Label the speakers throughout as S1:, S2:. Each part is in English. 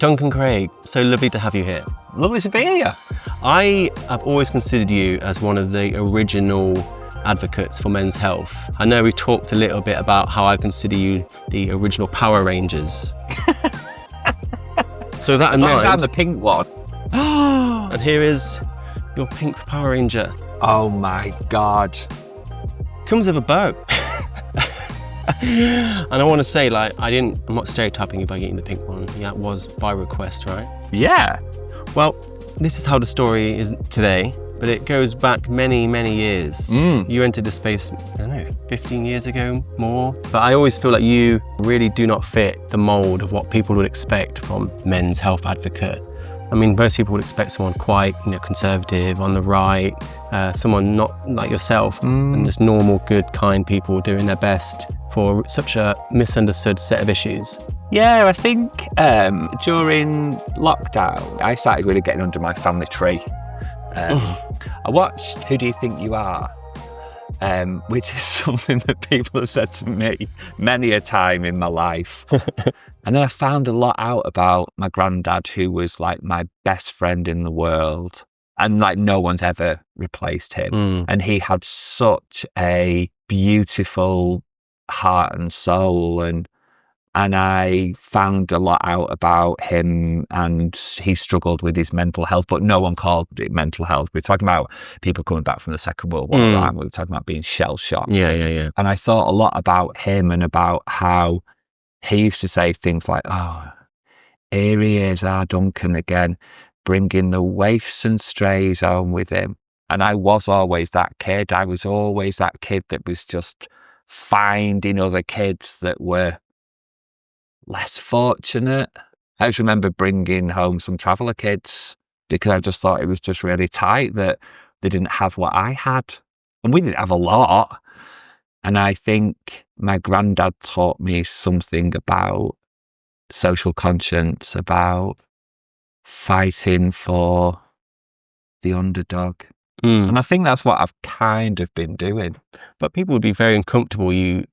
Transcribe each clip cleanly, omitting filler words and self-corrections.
S1: Duncan Craig, so lovely to have you here.
S2: Lovely to be here.
S1: I have always considered you as one of the original advocates for men's health. I know we talked a little bit about how I consider you the original Power Rangers. So that in mind,
S2: I'm the pink one.
S1: And here is your pink Power Ranger.
S2: Oh my God.
S1: Comes with a bow. And I want to say, I'm not stereotyping you by getting the pink one. Yeah, it was by request, right?
S2: Yeah.
S1: Well, this is how the story is today, but it goes back many, many years. You entered the space, 15 years ago, more. But I always feel like you really do not fit the mold of what people would expect from men's health advocate. I mean, most people would expect someone quite, conservative, on the right, someone not like yourself, and just normal, good, kind people doing their best for such a misunderstood set of issues.
S2: Yeah, I think during lockdown, I started really getting under my family tree. I watched Who Do You Think You Are? Which is something that people have said to me many a time in my life. And then I found a lot out about my granddad, who was like my best friend in the world. And like no one's ever replaced him. And he had such a beautiful heart and soul. And I found a lot out about him, and he struggled with his mental health, but no one called it mental health. We're talking about people coming back from the Second World War, right? We were talking about being shell-shocked.
S1: Yeah.
S2: And I thought a lot about him and about how he used to say things like, oh, here he is, our Duncan again, bringing the waifs and strays home with him. And I was always that kid. I was always that kid that was just finding other kids that were less fortunate. I just remember bringing home some traveller kids because I just thought it was just really tight that they didn't have what I had. And we didn't have a lot. And I think my granddad taught me something about social conscience, about fighting for the underdog. And I think that's what I've kind of been doing.
S1: But people would be very uncomfortable you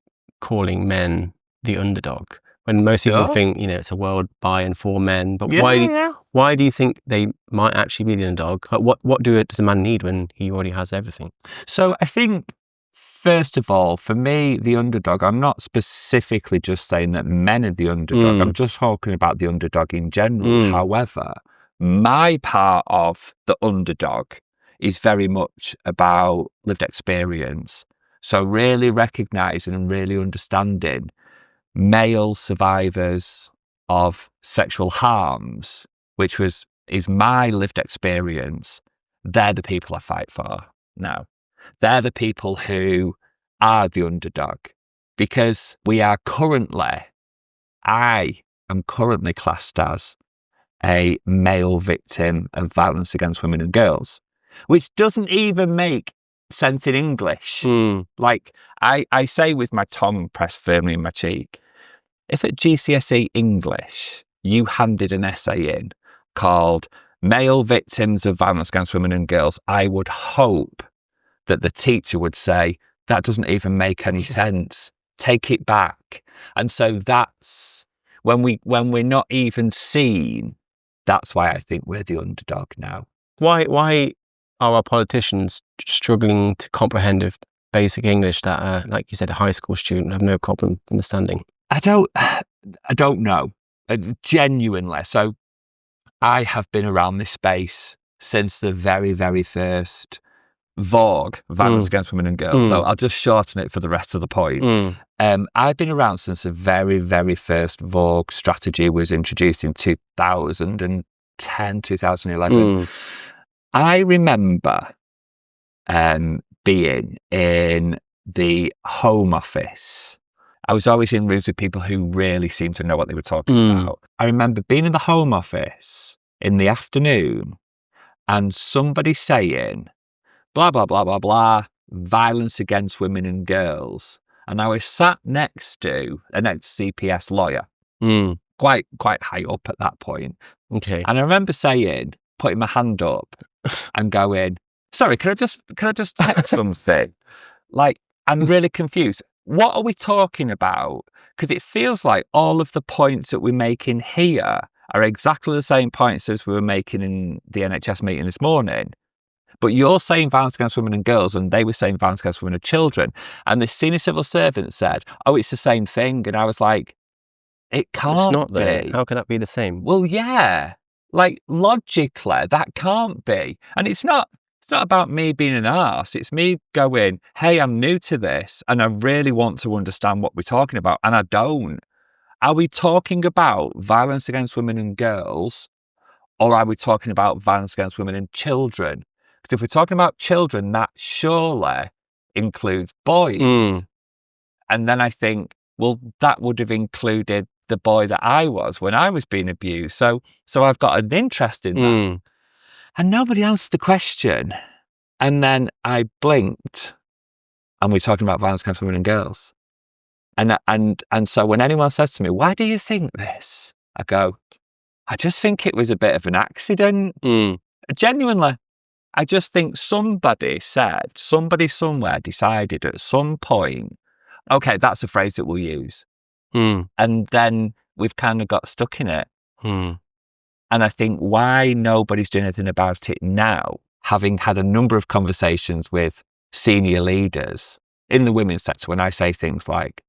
S1: calling men the underdog, when most people think, it's a world by and for men. But why do you think they might actually be the underdog? What does a man need when he already has everything?
S2: So I think, first of all, for me, the underdog, I'm not specifically just saying that men are the underdog. I'm just talking about the underdog in general. However, my part of the underdog is very much about lived experience. So really recognising and really understanding male survivors of sexual harms, which is my lived experience. They're the people I fight for now. They're the people who are the underdog, because I am currently classed as a male victim of violence against women and girls, which doesn't even make sense in English. Like I say with my tongue pressed firmly in my cheek, if at GCSE English you handed an essay in called Male Victims of Violence Against Women and Girls, I would hope that the teacher would say, that doesn't even make any sense. Take it back. And so that's when we're not even seen, that's why I think we're the underdog now.
S1: Why are our politicians struggling to comprehend of basic English that, like you said, a high school student have no problem understanding?
S2: I don't know. Genuinely. So I have been around this space since the very, very first Vogue, Violence Against Women and Girls. So I'll just shorten it for the rest of the point. I've been around since the very, very first Vogue strategy was introduced in 2010, 2011. I remember being in the Home Office. I was always in rooms with people who really seemed to know what they were talking about. I remember being in the Home Office in the afternoon and somebody saying, blah, blah, blah, blah, blah, violence against women and girls. And I was sat next to an ex-CPS lawyer, quite high up at that point.
S1: Okay.
S2: And I remember putting my hand up and going, sorry, can I just check something? Like, I'm really confused. What are we talking about? Because it feels like all of the points that we're making here are exactly the same points as we were making in the NHS meeting this morning. But you're saying violence against women and girls, and they were saying violence against women and children. And the senior civil servant said, oh, it's the same thing. And I was like, it can't
S1: It's not,
S2: be.
S1: though. How can that be the same?
S2: Well, yeah. Like, logically, that can't be. And it's not about me being an arse. It's me going, hey, I'm new to this, and I really want to understand what we're talking about, and I don't. Are we talking about violence against women and girls, or are we talking about violence against women and children? Because if we're talking about children, that surely includes boys. And then I think, well, that would have included the boy that I was when I was being abused. So I've got an interest in that. And nobody answered the question. And then I blinked, and we're talking about violence against women and girls. And so when anyone says to me, why do you think this? I go, I just think it was a bit of an accident. Genuinely. I just think somebody somewhere decided at some point, okay, that's a phrase that we'll use. And then we've kind of got stuck in it. And I think why nobody's doing anything about it now, having had a number of conversations with senior leaders in the women's sector, when I say things like,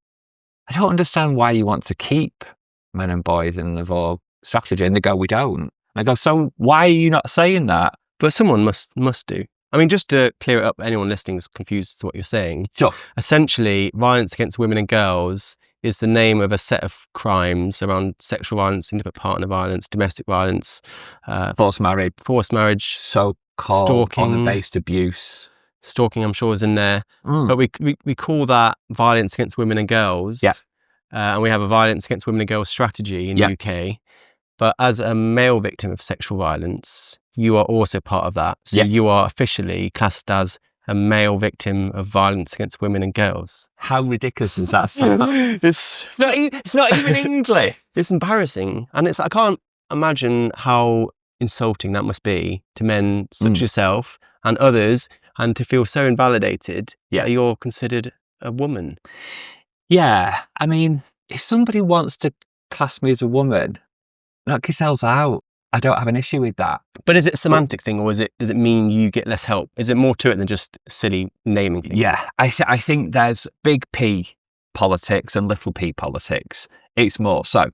S2: I don't understand why you want to keep men and boys in the VOG strategy. And they go, we don't. And I go, so why are you not saying that?
S1: But someone must do. I mean, just to clear it up, anyone listening is confused as to what you're saying.
S2: Sure.
S1: Essentially, violence against women and girls is the name of a set of crimes around sexual violence, intimate partner violence, domestic violence,
S2: forced marriage, so-called
S1: stalking,
S2: honor-based abuse.
S1: Stalking, I'm sure, is in there. But we call that violence against women and girls.
S2: Yeah.
S1: And we have a violence against women and girls strategy in the UK. But as a male victim of sexual violence, you are also part of that. So you are officially classed as a male victim of violence against women and girls.
S2: How ridiculous is that sound? It's not even English.
S1: It's embarrassing. And I can't imagine how insulting that must be to men such as yourself and others, and to feel so invalidated that you're considered a woman.
S2: Yeah. I mean, if somebody wants to class me as a woman, knock yourselves out. I don't have an issue with that.
S1: But is it a semantic thing, or does it mean you get less help? Is it more to it than just silly naming things?
S2: Yeah, I think there's big P politics and little p politics. It's more so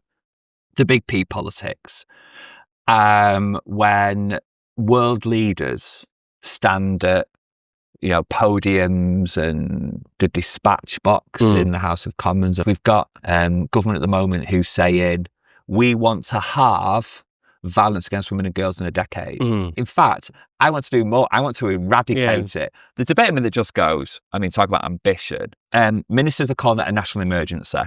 S2: the big P politics. When world leaders stand at podiums and the dispatch box in the House of Commons, we've got government at the moment who's saying we want to halve violence against women and girls in a decade. In fact, I want to do more. I want to eradicate it. There's a bit of me that just goes, talk about ambition. Ministers are calling it a national emergency.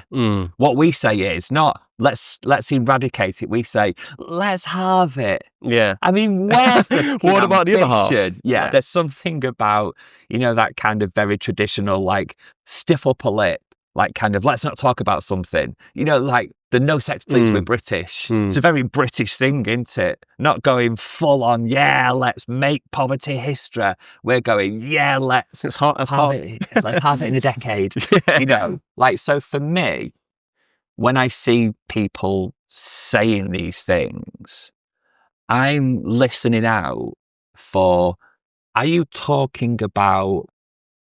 S2: What we say is not, let's eradicate it. We say, let's halve it.
S1: Yeah.
S2: Where's the
S1: what about the other half?
S2: Yeah, there's something about, that kind of very traditional, like, stiff upper lip, like, kind of, let's not talk about something. Like, the no sex please, we're British. It's a very British thing, isn't it? Not going full on, let's make poverty history. We're going, let's have it in a decade. So for me, when I see people saying these things, I'm listening out for, are you talking about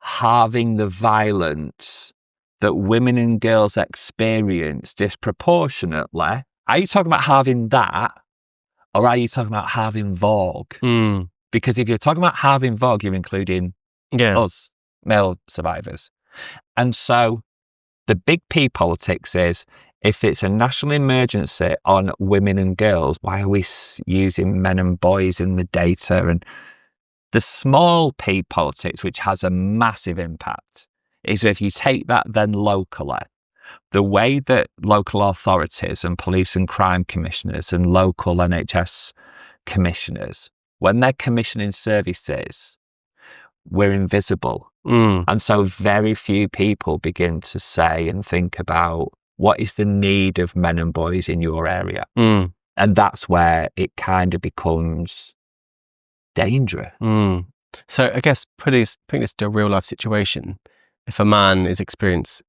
S2: halving the violence that women and girls experience disproportionately? Are you talking about halving that, or are you talking about halving VOG? Because if you're talking about halving VOG, you're including us, male survivors. And so the big P politics is, if it's a national emergency on women and girls, why are we using men and boys in the data? And the small P politics, which has a massive impact, is if you take that then locally, the way that local authorities and police and crime commissioners and local NHS commissioners, when they're commissioning services, we're invisible. And so very few people begin to say and think about, what is the need of men and boys in your area? And that's where it kind of becomes dangerous.
S1: So I guess putting this to a real life situation, if a man is experiencing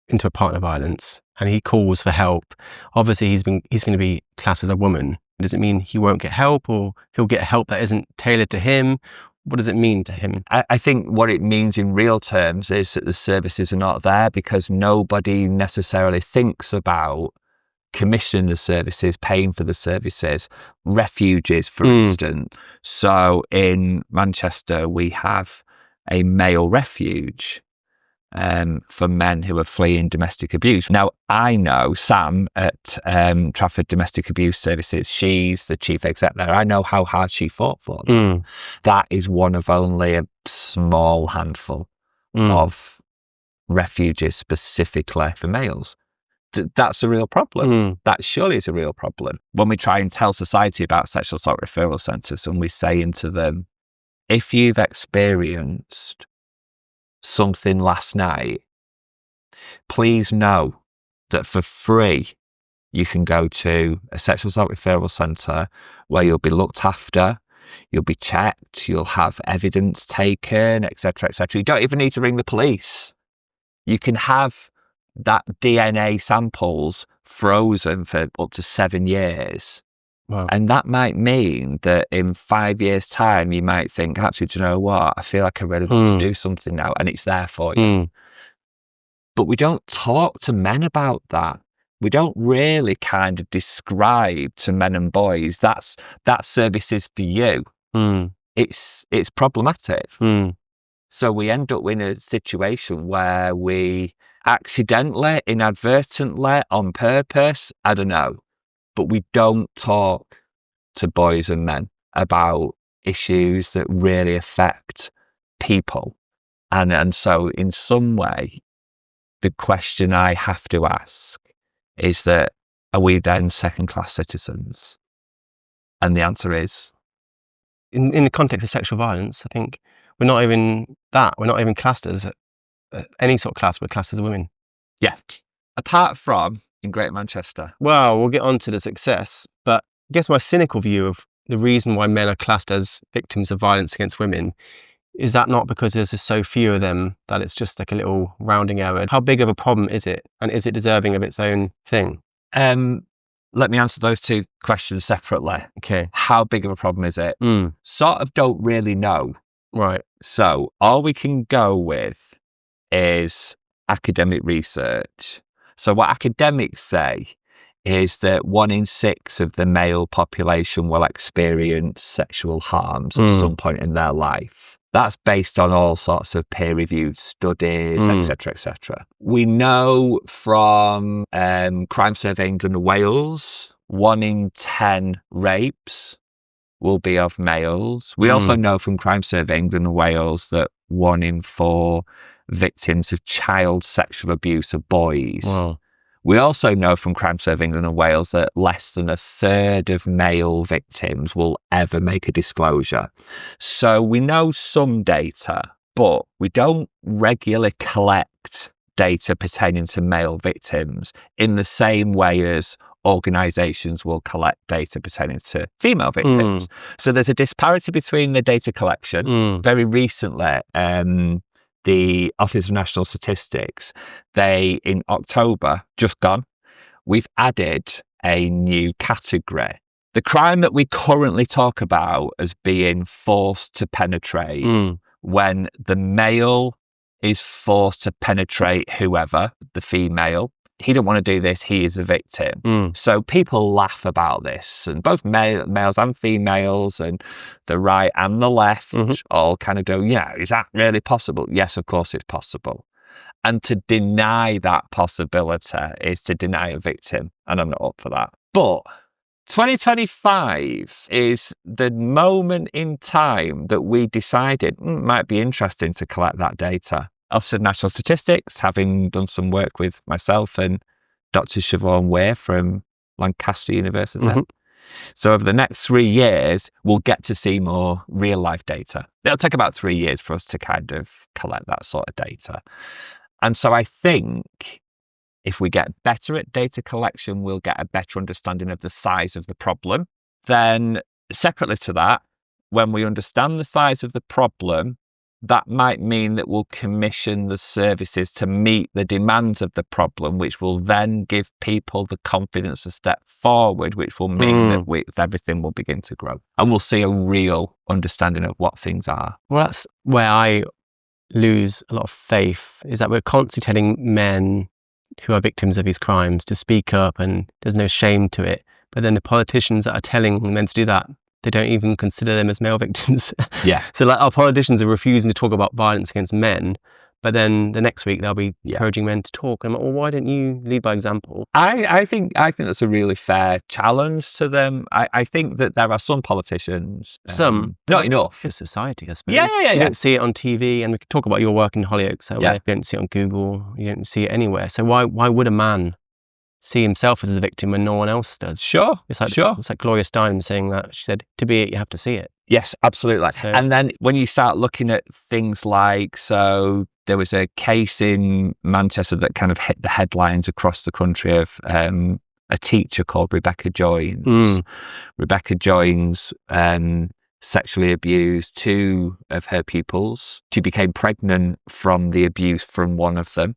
S1: into a partner violence and he calls for help, obviously he's going to be classed as a woman. Does it mean he won't get help, or he'll get help that isn't tailored to him? What does it mean to him?
S2: I think what it means in real terms is that the services are not there because nobody necessarily thinks about commissioning the services, paying for the services, refuges, for instance. So in Manchester, we have a male refuge for men who are fleeing domestic abuse. Now, I know Sam at Trafford Domestic Abuse Services, she's the chief exec there. I know how hard she fought for them. That is one of only a small handful of refuges specifically for males. That's a real problem. That surely is a real problem. When we try and tell society about sexual assault referral centres and we say into them, if you've experienced something last night, please know that for free you can go to a sexual assault referral centre where you'll be looked after, you'll be checked, you'll have evidence taken, etc., etc. You don't even need to ring the police. You can have that DNA samples frozen for up to 7 years.
S1: Wow.
S2: And that might mean that in 5 years' time, you might think, actually, do you know what? I feel like I really want to do something now, and it's there for you. But we don't talk to men about that. We don't really kind of describe to men and boys, that service is for you. It's problematic. So we end up in a situation where we accidentally, inadvertently, on purpose, I don't know, but we don't talk to boys and men about issues that really affect people. And so in some way, the question I have to ask is that, are we then second-class citizens? And the answer is?
S1: In the context of sexual violence, I think we're not even that. We're not even classed as any sort of class. We're classed as women.
S2: Yeah. Apart from in Greater Manchester.
S1: Well, we'll get on to the success, but I guess my cynical view of the reason why men are classed as victims of violence against women is that not because there's just so few of them that it's just like a little rounding error. How big of a problem is it? And is it deserving of its own thing?
S2: Let me answer those two questions separately.
S1: Okay.
S2: How big of a problem is it? Sort of don't really know.
S1: Right.
S2: So all we can go with is academic research. So what academics say is that 1 in 6 of the male population will experience sexual harms at some point in their life. That's based on all sorts of peer-reviewed studies, etc., etc. We know from Crime Survey England and Wales, 1 in 10 rapes will be of males. We also know from Crime Survey England and Wales that 1 in 4 victims of child sexual abuse are boys.
S1: Wow.
S2: We also know from Crime Survey England and Wales that less than a third of male victims will ever make a disclosure. So we know some data, but we don't regularly collect data pertaining to male victims in the same way as organisations will collect data pertaining to female victims. So there's a disparity between the data collection. Very recently, the Office of National Statistics, they, in October, just gone, we've added a new category. The crime that we currently talk about as being forced to penetrate, when the male is forced to penetrate whoever, the female, he don't want to do this, he is a victim. So people laugh about this, and both males and females and the right and the left all kind of go, yeah, is that really possible? Yes, of course it's possible. And to deny that possibility is to deny a victim, and I'm not up for that. But 2025 is the moment in time that we decided it might be interesting to collect that data. Office of National Statistics, having done some work with myself and Dr. Siobhan Weir from Lancaster University. So over the next 3 years, we'll get to see more real life data. It'll take about 3 years for us to kind of collect that sort of data. And so I think if we get better at data collection, we'll get a better understanding of the size of the problem. Then separately to that, when we understand the size of the problem, that might mean that we'll commission the services to meet the demands of the problem, which will then give people the confidence to step forward, which will mean that everything will begin to grow. And we'll see a real understanding of what things are.
S1: Well, that's where I lose a lot of faith, is that we're constantly telling men who are victims of these crimes to speak up and there's no shame to it. But then the politicians that are telling men to do that, they don't even consider them as male victims.
S2: Yeah.
S1: So like our politicians are refusing to talk about violence against men, but then the next week they'll be encouraging men to talk. And I'm like, well, why don't you lead by example?
S2: I think that's a really fair challenge to them. I think that there are some politicians,
S1: some,
S2: not enough.
S1: For society, I suppose.
S2: Yeah.
S1: You don't see it on TV, and we can talk about your work in Hollyoaks. So you don't see it on Google, you don't see it anywhere. So why would a man see himself as a victim when no one else does?
S2: Sure.
S1: It's like Gloria Steinem saying that. She said, to be it, you have to see it.
S2: Yes, absolutely.
S1: So,
S2: and then when you start looking at things like, so there was a case in Manchester that kind of hit the headlines across the country of a teacher called Rebecca Joins. Rebecca Joins sexually abused two of her pupils. She became pregnant from the abuse from one of them.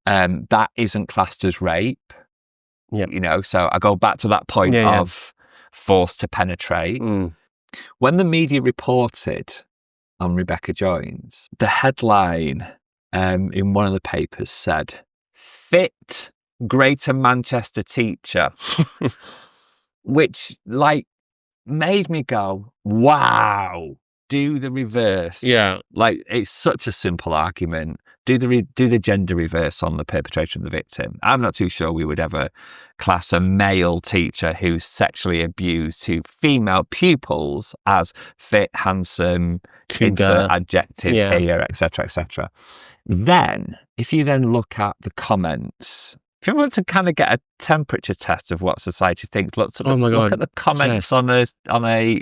S2: That isn't classed as rape.
S1: Yep.
S2: You know, so I go back to that point of forced to penetrate. When the media reported on Rebecca Joins, the headline in one of the papers said, "Fit Greater Manchester teacher," which like made me go, wow, do the reverse.
S1: Yeah.
S2: Like, it's such a simple argument. Do the gender reverse on the perpetrator and the victim. I'm not too sure we would ever class a male teacher who's sexually abused two female pupils as fit, handsome, insert adjective here, etc., etc. Then, if you then look at the comments, if you want to kind of get a temperature test of what society thinks, look at the comments on a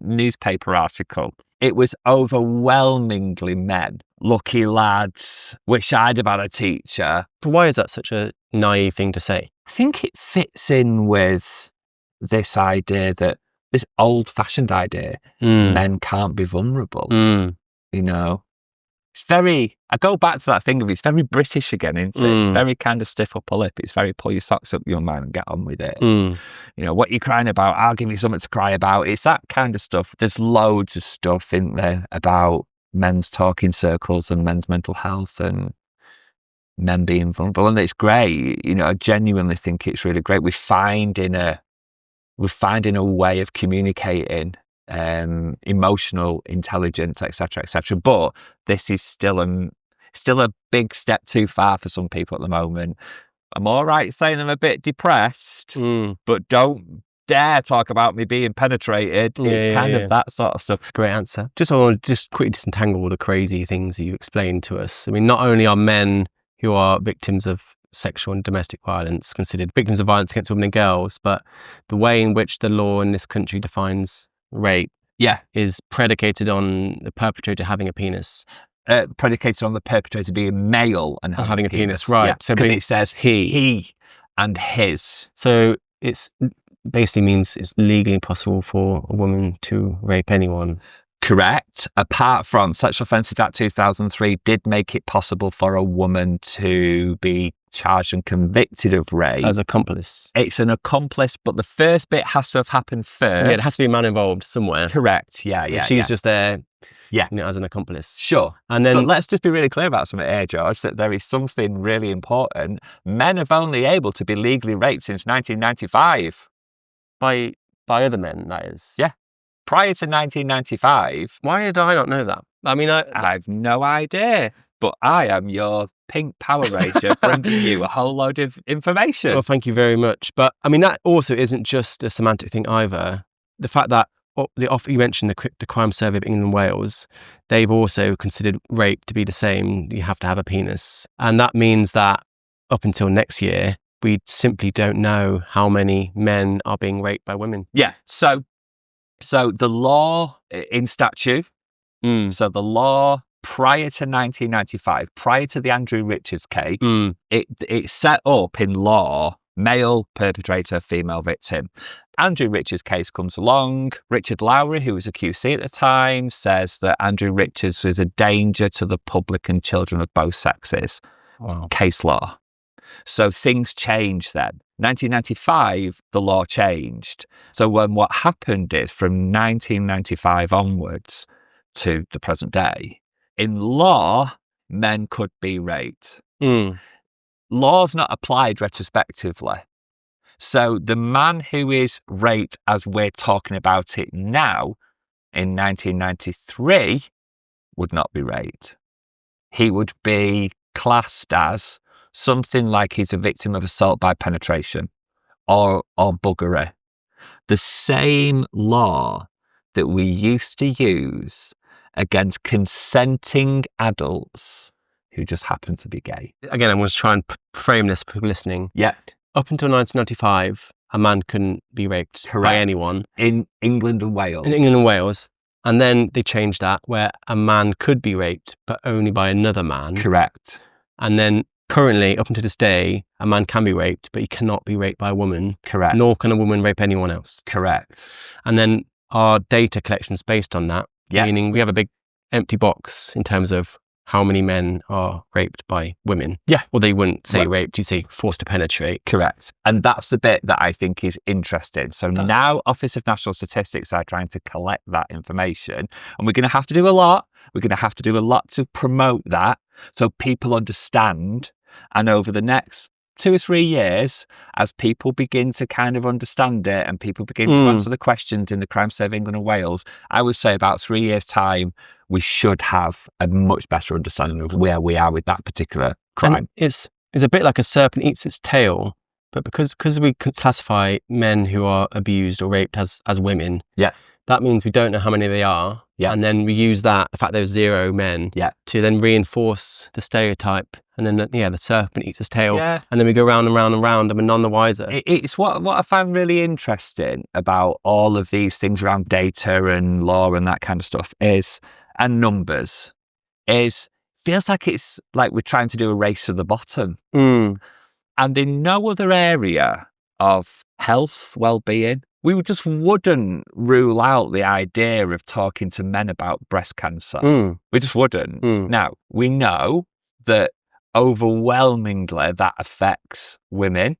S2: newspaper article. It was overwhelmingly men. Lucky lads, wish I'd have had a teacher.
S1: But why is that such a naive thing to say?
S2: I think it fits in with this idea, that this old-fashioned idea, men can't be vulnerable. You know, it's very, I go back to that thing of, it's very British again, isn't it? It's very kind of stiff upper lip. It's very pull your socks up, young man, and get on with it. You know, what you're crying about, I'll give you something to cry about. It's that kind of stuff. There's loads of stuff in there about men's talking circles and men's mental health and men being vulnerable. And it's great. You know, I genuinely think it's really great. We're finding a way of communicating emotional intelligence, etc., etc. But this is still a big step too far for some people at the moment. I'm all right saying I'm a bit depressed, but don't dare talk about me being penetrated. It's kind of that sort of stuff.
S1: Great answer. I want to just quickly disentangle all the crazy things that you explained to us. I mean, not only are men who are victims of sexual and domestic violence considered victims of violence against women and girls, but the way in which the law in this country defines rape is predicated on the perpetrator having a penis.
S2: Predicated on the perpetrator being male and having a penis.
S1: Right.
S2: Yeah,
S1: so
S2: it says he and his.
S1: So it's basically means it's legally impossible for a woman to rape anyone.
S2: Correct. Apart from Sexual Offences Act 2003 did make it possible for a woman to be charged and convicted of rape.
S1: As accomplice.
S2: It's an accomplice, but the first bit has to have happened first.
S1: Yeah, it has to be a man involved somewhere.
S2: Correct. Yeah.
S1: She's just there,
S2: you
S1: know, as an accomplice.
S2: Sure.
S1: And then,
S2: but let's just be really clear about something here, George, that there is something really important. Men have only able to be legally raped since 1995.
S1: By other men, that is.
S2: Yeah. Prior to 1995.
S1: Why did I not know that? I mean,
S2: I've no idea. But I am your pink Power Ranger bringing you a whole load of information.
S1: Well, thank you very much. But I mean, that also isn't just a semantic thing either. The fact that you mentioned the Crime Survey of England and Wales, they've also considered rape to be the same. You have to have a penis. And that means that up until next year, we simply don't know how many men are being raped by women.
S2: Yeah. So the law in statute, so the law prior to 1995, prior to the Andrew Richards case, it set up in law male perpetrator, female victim. Andrew Richards' case comes along. Richard Lowry, who was a QC at the time, says that Andrew Richards was a danger to the public and children of both sexes.
S1: Wow.
S2: Case law. So things changed then. 1995, the law changed. So what happened is from 1995 onwards to the present day, in law, men could be raped. Law's not applied retrospectively. So the man who is raped as we're talking about it now in 1993 would not be raped. He would be classed as something like he's a victim of assault by penetration or buggery. The same law that we used to use against consenting adults who just happen to be gay.
S1: Again, I'm going to try and frame this for people listening.
S2: Yeah.
S1: Up until 1995, a man couldn't be raped by anyone.
S2: In England and Wales.
S1: In England and Wales. And then they changed that where a man could be raped, but only by another man.
S2: Correct.
S1: And then currently, up until this day, a man can be raped, but he cannot be raped by a woman.
S2: Correct.
S1: Nor can a woman rape anyone else.
S2: Correct.
S1: And then our data collection is based on that.
S2: Yeah.
S1: Meaning we have a big empty box in terms of how many men are raped by women.
S2: Yeah.
S1: Well, they wouldn't say raped, you say forced to penetrate.
S2: Correct. And that's the bit that I think is interesting. So now Office of National Statistics are trying to collect that information, and we're going to have to do a lot. We're going to have to do a lot to promote that so people understand. And over the next 2 or 3 years, as people begin to kind of understand it and people begin to answer the questions in the Crime Survey England and Wales, I would say about 3 years' time, we should have a much better understanding of where we are with that particular crime.
S1: And it's a bit like a serpent eats its tail, but because we classify men who are abused or raped as women, that means we don't know how many they are.
S2: Yeah.
S1: And then we use that, the fact there's 0 men, to then reinforce the stereotype. And then, the serpent eats its tail.
S2: Yeah.
S1: And then we go round and round and round and we're none the wiser.
S2: It's what I find really interesting about all of these things around data and law and that kind of stuff and numbers, feels like it's like we're trying to do a race to the bottom. And in no other area of health, well-being, we just wouldn't rule out the idea of talking to men about breast cancer. We just wouldn't. Now, we know that overwhelmingly that affects women.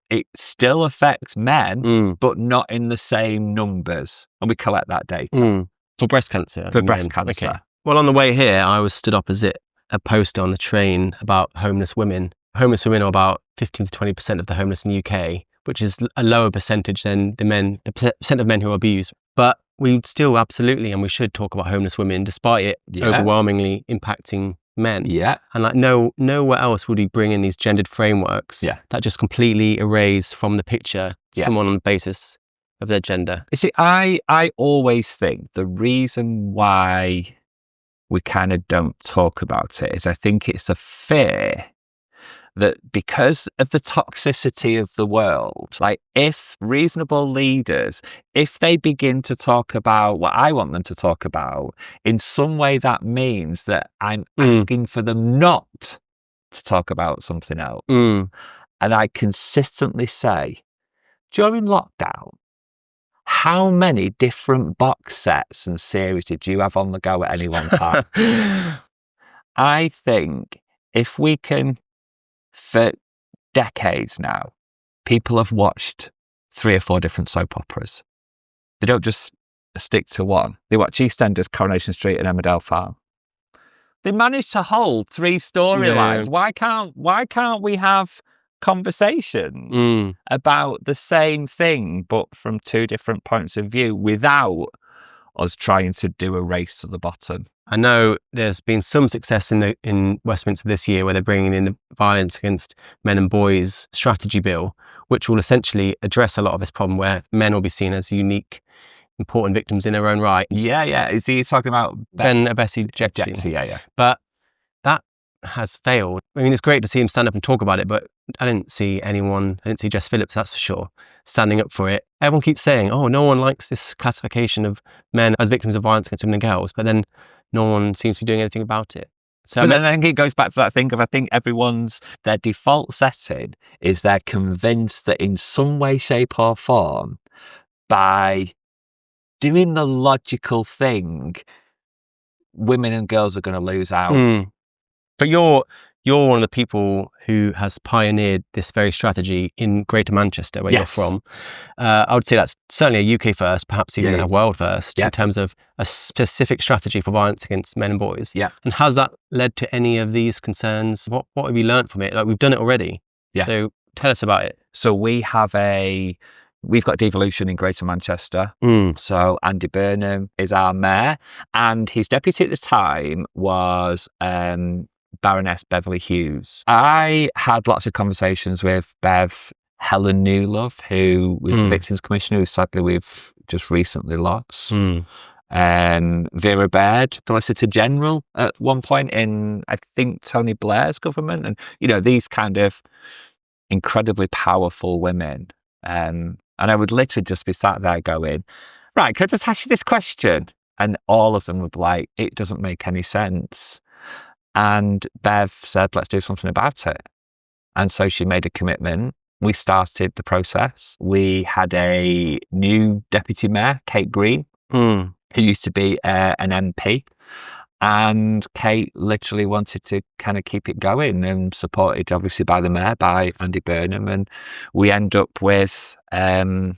S2: It still affects men, but not in the same numbers. And we collect that data.
S1: For breast cancer?
S2: For breast cancer.
S1: Okay. Well, on the way here, I was stood opposite a poster on the train about homeless women. Homeless women are about 15 to 20% of the homeless in the UK, which is a lower percentage than the percent of men who are abused. But we still absolutely, and we should talk about homeless women, despite it overwhelmingly impacting men.
S2: Yeah.
S1: And like nowhere else would we bring in these gendered frameworks that just completely erase from the picture someone on the basis of their gender.
S2: You see, I always think the reason why we kind of don't talk about it is I think it's a fear that because of the toxicity of the world, like if reasonable leaders, if they begin to talk about what I want them to talk about, in some way that means that I'm asking for them not to talk about something else. And I consistently say, during lockdown, how many different box sets and series did you have on the go at any one time? I think if we can, for decades now, people have watched 3 or 4 different soap operas. They don't just stick to one. They watch EastEnders, Coronation Street and Emmerdale Farm. They managed to hold 3 storylines. Why can't we have conversation about the same thing but from 2 different points of view without us trying to do a race to the bottom?
S1: I know there's been some success in Westminster this year where they're bringing in the Violence Against Men and Boys strategy bill, which will essentially address a lot of this problem where men will be seen as unique, important victims in their own right.
S2: Yeah. Is he talking about
S1: Ben Abesi-Jetty?
S2: Yeah.
S1: But that has failed. I mean, it's great to see him stand up and talk about it, but I didn't see Jess Phillips, that's for sure, standing up for it. Everyone keeps saying, oh, no one likes this classification of men as victims of violence against women and girls, but then no one seems to be doing anything about it. So
S2: but then I think it goes back to that thing of, I think their default setting is they're convinced that in some way, shape or form, by doing the logical thing, women and girls are going to lose out.
S1: But you're one of the people who has pioneered this very strategy in Greater Manchester, where you're from. I would say that's certainly a UK first, perhaps even a world first, in terms of a specific strategy for violence against men and boys.
S2: Yeah.
S1: And has that led to any of these concerns? What have you learned from it? Like, we've done it already.
S2: Yeah.
S1: So tell us about it.
S2: So we've got devolution in Greater Manchester. So Andy Burnham is our mayor, and his deputy at the time was Baroness Beverly Hughes. I had lots of conversations with Bev Helen Newlove, who was the Victims Commissioner, who sadly we've just recently lost. Vera Baird, Solicitor General at one point in, I think, Tony Blair's government. And, these kind of incredibly powerful women. And I would literally just be sat there going, right, can I just ask you this question? And all of them would be like, it doesn't make any sense. And Bev said, let's do something about it. And so she made a commitment. We started the process. We had a new deputy mayor, Kate Green, who used to be an MP. And Kate literally wanted to kind of keep it going, and supported obviously by the mayor, by Andy Burnham. And we end up with a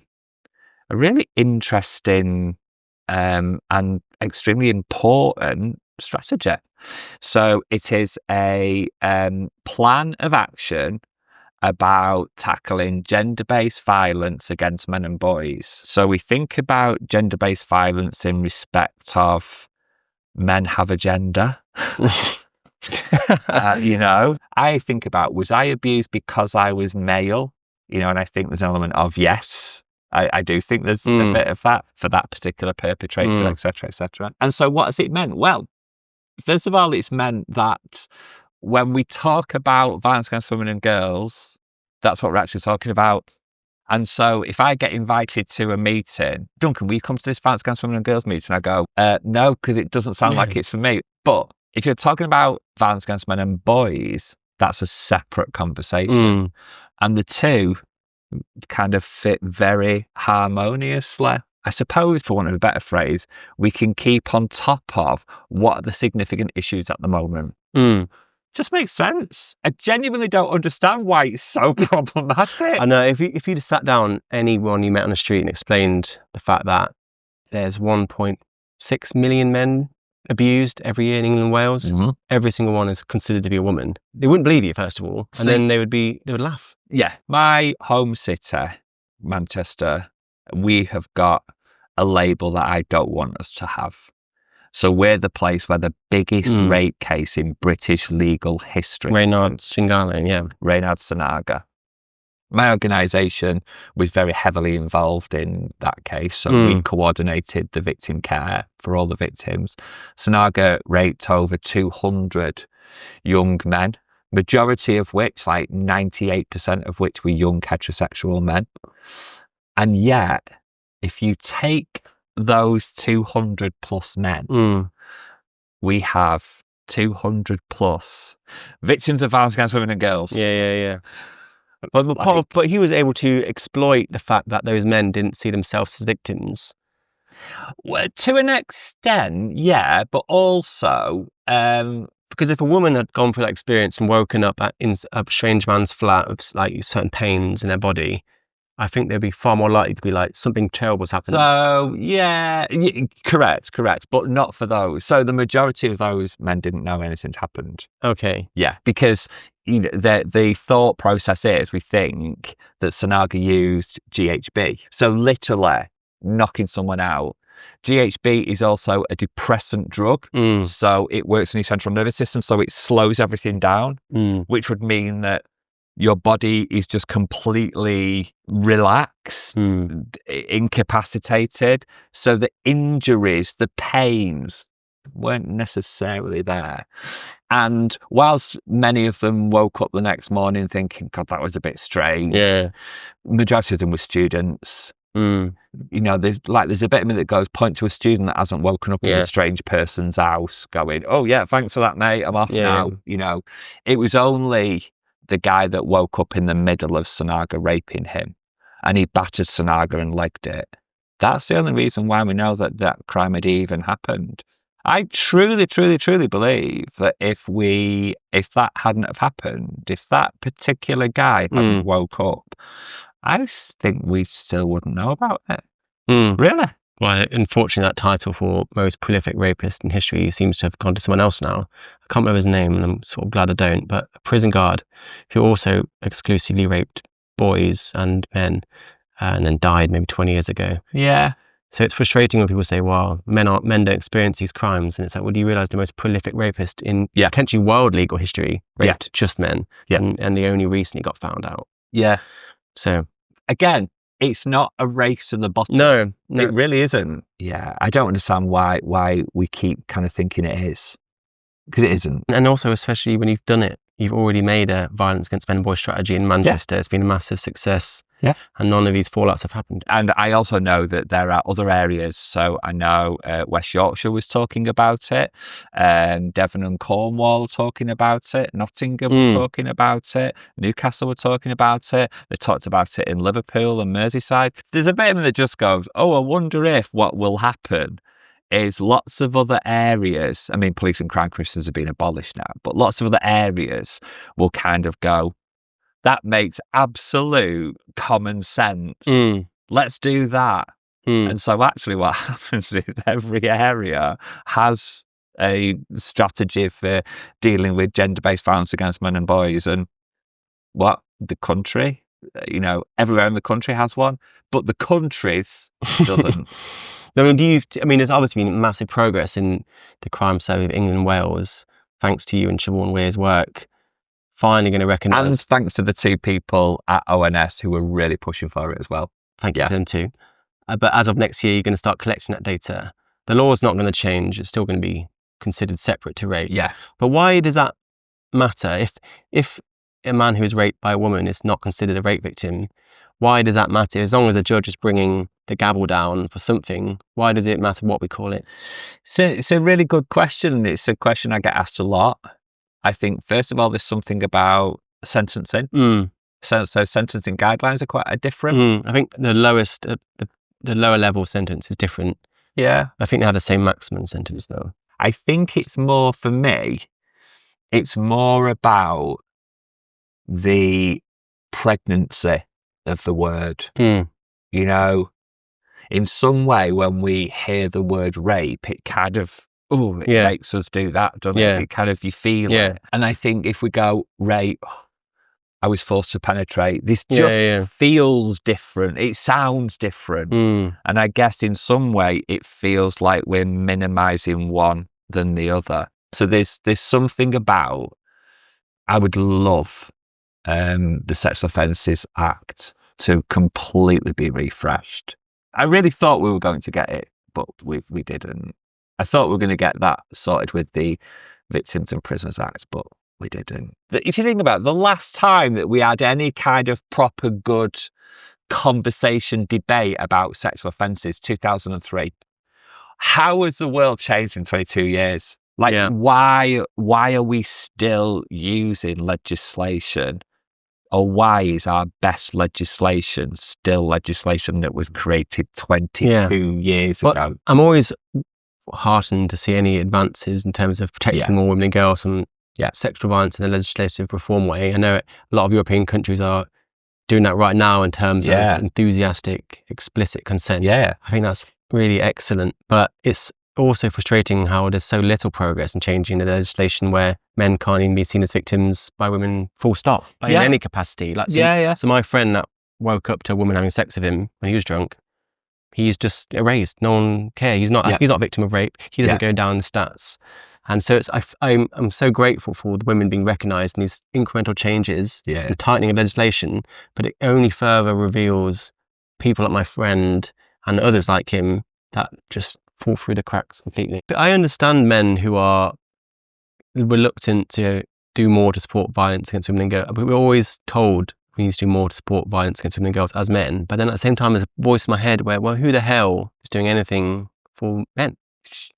S2: really interesting and extremely important strategy. So it is a plan of action about tackling gender-based violence against men and boys. So we think about gender-based violence in respect of men have a gender. I think about, was I abused because I was male? And I think there's an element of yes. I do think there's a bit of that for that particular perpetrator, etc., etc. And so what has it meant? Well, first of all, it's meant that when we talk about violence against women and girls, that's what we're actually talking about. And so if I get invited to a meeting, Duncan, will you come to this violence against women and girls meeting? I go, no, because it doesn't sound like it's for me. But if you're talking about violence against men and boys, that's a separate conversation. And the two kind of fit very harmoniously. I suppose, for want of a better phrase, we can keep on top of what are the significant issues at the moment. Just makes sense. I genuinely don't understand why it's so problematic.
S1: I know, if you'd have sat down anyone you met on the street and explained the fact that there's 1.6 million men abused every year in England and Wales, every single one is considered to be a woman, they wouldn't believe you, first of all, and then they would laugh.
S2: Yeah. My home city, Manchester, we have got a label that I don't want us to have. So we're the place where the biggest rape case in British legal history.
S1: Reynhard Sinaga,
S2: Reynhard Sinaga. My organisation was very heavily involved in that case, so we coordinated the victim care for all the victims. Sinaga raped over 200 young men, majority of which, like 98% of which, were young heterosexual men. And yet, if you take those 200 plus men, we have 200 plus victims of violence against women and girls.
S1: Yeah. But he was able to exploit the fact that those men didn't see themselves as victims.
S2: Well, to an extent, yeah, but also
S1: because if a woman had gone through that experience and woken up in a strange man's flat with like certain pains in their body, I think they'd be far more likely to be like, something terrible's happening. So,
S2: yeah, correct. But not for those. So the majority of those men didn't know anything had happened.
S1: Okay.
S2: Yeah, because the thought process is, we think that Sinaga used GHB. So literally knocking someone out. GHB is also a depressant drug. So it works on your central nervous system. So it slows everything down, which would mean that your body is just completely relaxed, incapacitated. So the injuries, the pains weren't necessarily there. And whilst many of them woke up the next morning thinking, God, that was a bit strange.
S1: Yeah.
S2: Majority of them were students.
S1: Mm.
S2: You know, there's a bit of me that goes, point to a student that hasn't woken up in
S1: Yeah.
S2: a strange person's house going, oh yeah, thanks for that, mate, I'm off now.
S1: Yeah.
S2: You know, it was only the guy that woke up in the middle of Sinaga raping him and he battered Sinaga and legged it. That's the only reason why we know that that crime had even happened. I truly, truly, truly believe that if that hadn't have happened, if that particular guy hadn't woke up, I think we still wouldn't know about it. Really?
S1: Well, unfortunately, that title for most prolific rapist in history seems to have gone to someone else now. I can't remember his name, and I'm sort of glad I don't, but a prison guard who also exclusively raped boys and men and then died maybe 20 years ago.
S2: Yeah.
S1: So it's frustrating when people say, well, men don't experience these crimes. And it's like, well, do you realise the most prolific rapist in potentially world legal history raped just men? And they only recently got found out.
S2: Yeah.
S1: So
S2: again, it's not a race to the bottom.
S1: No.
S2: It really isn't. Yeah. I don't understand why we keep kind of thinking it is. Because it isn't.
S1: And also, especially when you've done it, you've already made a violence against men and boys strategy in Manchester. It's been a massive success.
S2: Yeah.
S1: And none of these fallouts have happened.
S2: And I also know that there are other areas. So I know West Yorkshire was talking about it. Devon and Cornwall talking about it. Nottingham were talking about it. Newcastle were talking about it. They talked about it in Liverpool and Merseyside. There's a bit of me that just goes, oh, I wonder if what will happen is lots of other areas, I mean, police and crime commissioners have been abolished now, but lots of other areas will kind of go, that makes absolute common sense. Let's do that. And so actually what happens is every area has a strategy for dealing with gender-based violence against men and boys. And the country, you know, everywhere in the country has one, but the countries doesn't.
S1: I mean, there's obviously been massive progress in the crime survey of England and Wales, thanks to you and Siobhan Weir's work, finally going to recognise.
S2: And thanks to the two people at ONS who were really pushing for it as well.
S1: Thank you to them too. But as of next year, you're going to start collecting that data. The law is not going to change. It's still going to be considered separate to rape.
S2: Yeah.
S1: But why does that matter? If a man who is raped by a woman is not considered a rape victim, why does that matter? As long as the judge is bringing the gavel down for something, why does it matter what we call it?
S2: So it's a really good question. It's a question I get asked a lot. I think, first of all, there's something about sentencing. So sentencing guidelines are quite different.
S1: I think the lowest, the lower level sentence is different.
S2: Yeah.
S1: I think they have the same maximum sentence though.
S2: I think it's more, for me, it's more about the pregnancy of the word. You know, in some way, when we hear the word rape, it kind of, it makes us do that, doesn't it? It kind of, you feel it. And I think if we go, rape, I was forced to penetrate, this just feels different. It sounds different. And I guess in some way, it feels like we're minimising one than the other. So there's something about, I would love the Sexual Offences Act to completely be refreshed. I really thought we were going to get it, but we didn't. I thought we were going to get that sorted with the Victims and Prisoners Act, but we didn't. If you think about it, the last time that we had any kind of proper good conversation, debate about sexual offences, 2003. How has the world changed in 22 years? Like, why are we still using legislation? Or why is our best legislation still legislation that was created 22 years ago?
S1: I'm always heartened to see any advances in terms of protecting more women and girls from sexual violence in a legislative reform way. I know a lot of European countries are doing that right now in terms of enthusiastic, explicit consent. I think that's really excellent. But it's also frustrating how there's so little progress in changing the legislation where men can't even be seen as victims by women, full stop, in any capacity. Like, so my friend that woke up to a woman having sex with him when he was drunk, he's just erased. No one cares. He's not a victim of rape. He doesn't go down the stats. And so I'm so grateful for the women being recognised in these incremental changes and tightening of legislation, but it only further reveals people like my friend and others like him that just fall through the cracks completely. But I understand men who are reluctant to do more to support violence against women and girls. But we're always told we need to do more to support violence against women and girls as men. But then at the same time, there's a voice in my head where, well, who the hell is doing anything for men?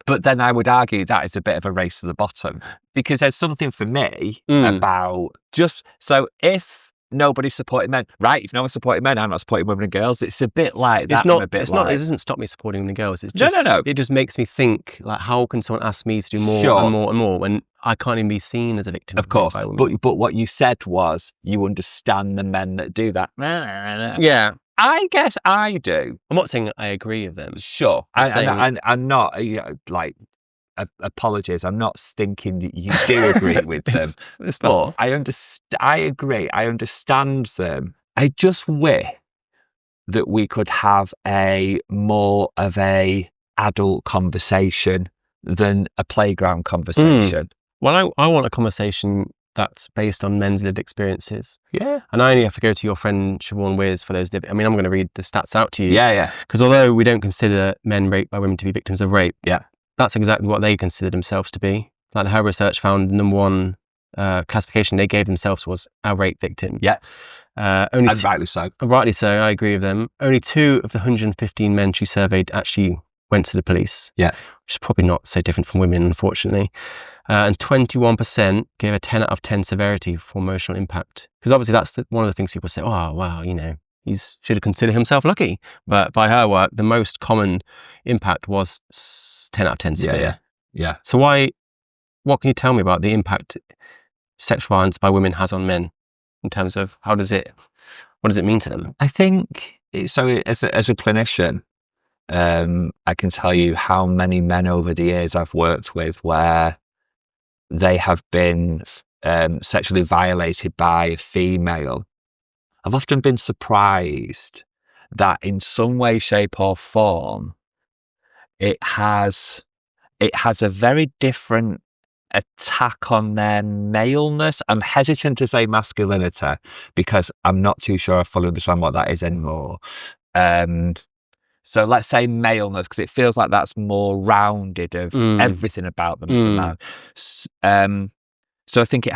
S2: But then I would argue that is a bit of a race to the bottom, because there's something for me about just, so if nobody's supporting men, right? If no one's supporting men, I'm not supporting women and girls. It's a bit like that.
S1: It doesn't stop me supporting women and girls. It's just,
S2: no.
S1: It just makes me think, like, how can someone ask me to do more and more and more when I can't even be seen as a victim?
S2: Of course. But what you said was you understand the men that do that.
S1: Yeah.
S2: I guess I do.
S1: I'm not saying I agree with them.
S2: Sure. I'm not, like, apologies, I'm not thinking that you do agree with them. But I agree. I understand them. I just wish that we could have a more of a adult conversation than a playground conversation.
S1: Well, I want a conversation that's based on men's lived experiences.
S2: Yeah.
S1: And I only have to go to your friend Siobhan Weirs for those. I mean, I'm going to read the stats out to you.
S2: Yeah.
S1: Because although we don't consider men raped by women to be victims of rape, that's exactly what they consider themselves to be. Like, her research found the number one classification they gave themselves was a rape victim.
S2: Yeah.
S1: And
S2: rightly so.
S1: Rightly so, I agree with them. Only 2 of the 115 men she surveyed actually went to the police.
S2: Yeah.
S1: Which is probably not so different from women, unfortunately. And 21% gave a 10 out of 10 severity for emotional impact. Because obviously that's one of the things people say, oh, wow, he should have considered himself lucky. But by her work, the most common impact was 10 out of 10 severe.
S2: Yeah.
S1: So what can you tell me about the impact sexual violence by women has on men in terms of what does it mean to them?
S2: I think, so as a clinician, I can tell you how many men over the years I've worked with where they have been sexually violated by a female. I've often been surprised that in some way, shape or form, it has a very different attack on their maleness. I'm hesitant to say masculinity because I'm not too sure I fully understand what that is anymore. So let's say maleness, because it feels like that's more rounded of everything about them as a man. So I think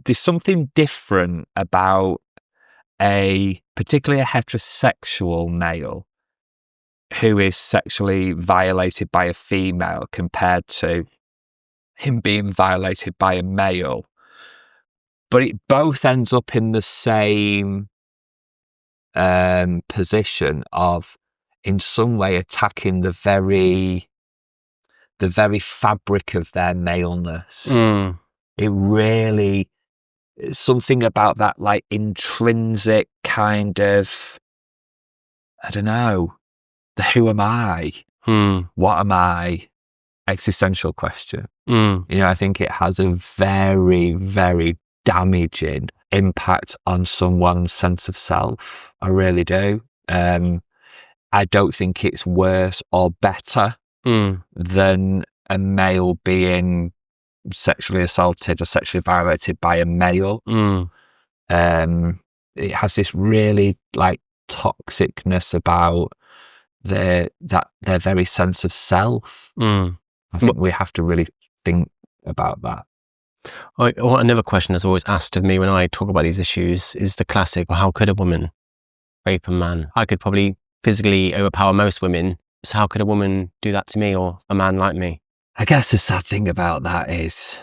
S2: there's something different about particularly a heterosexual male who is sexually violated by a female compared to him being violated by a male. But it both ends up in the same position of, in some way, attacking the very fabric of their maleness. It really, something about that, like, intrinsic kind of, I don't know, the who am I? What am I? Existential question. I think it has a very, very damaging impact on someone's sense of self. I really do. I don't think it's worse or better than a male being sexually assaulted or sexually violated by a male. It has this really, like, toxicness about their very sense of self. I think we have to really think about that.
S1: Another question that's always asked of me when I talk about these issues is the classic, well, how could a woman rape a man? I could probably physically overpower most women, so how could a woman do that to me or a man like me?
S2: I guess the sad thing about that is,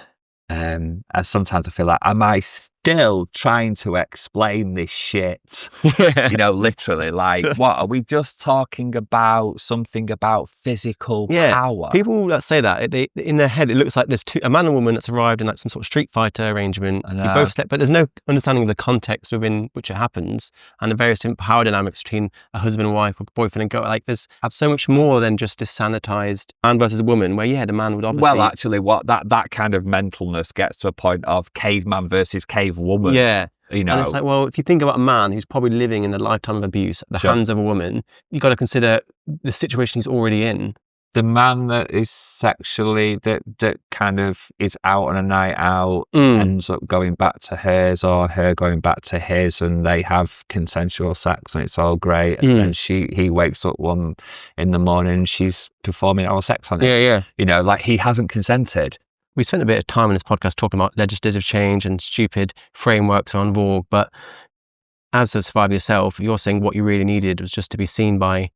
S2: sometimes I feel like, am I still trying to explain this shit? Literally, like, what are we just talking about? Something about physical power?
S1: People that say that, in their head, it looks like there's a man and woman that's arrived in, like, some sort of Street Fighter arrangement. You both slept, but there's no understanding of the context within which it happens and the various power dynamics between a husband and wife or boyfriend and girl. Like, there's so much more than just this sanitized man versus a woman, where the man would obviously.
S2: Well, actually, what that kind of mentalness gets to a point of caveman versus cave woman.
S1: Yeah. And it's like, well, if you think about a man who's probably living in a lifetime of abuse at the hands of a woman, you've got to consider the situation he's already in.
S2: The man that is sexually, that kind of is out on a night out, ends up going back to hers, or her going back to his, and they have consensual sex and it's all great. And then he wakes up one in the morning and she's performing oral sex on him.
S1: Yeah.
S2: Like, he hasn't consented.
S1: We spent a bit of time in this podcast talking about legislative change and stupid frameworks on vogue, but as a survivor yourself, you're saying what you really needed was just to be seen by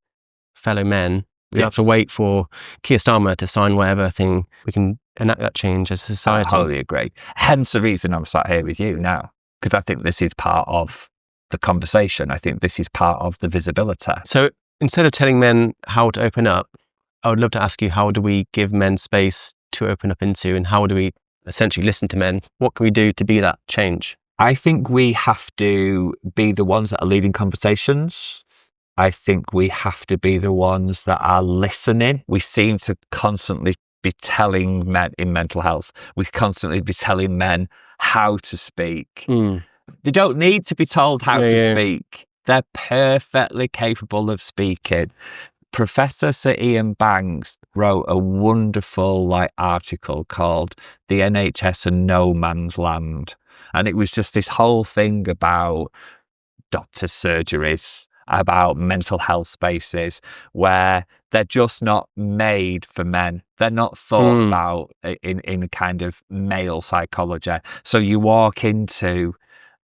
S1: fellow men. We have to wait for Keir Starmer to sign whatever thing. We can enact that change as a society.
S2: I totally agree. Hence the reason I'm sat here with you now, because I think this is part of the conversation. I think this is part of the visibility.
S1: So instead of telling men how to open up, I would love to ask you, how do we give men space to open up into, and how do we essentially listen to men? What can we do to be that change?
S2: I think we have to be the ones that are leading conversations. I think we have to be the ones that are listening. We seem to constantly be telling men in mental health, we constantly be telling men how to speak. They don't need to be told how to speak. They're perfectly capable of speaking. Professor Sir Ian Banks wrote a wonderful article called The NHS and No Man's Land. And it was just this whole thing about doctors' surgeries, about mental health spaces where they're just not made for men. They're not thought about in a kind of male psychology. So you walk into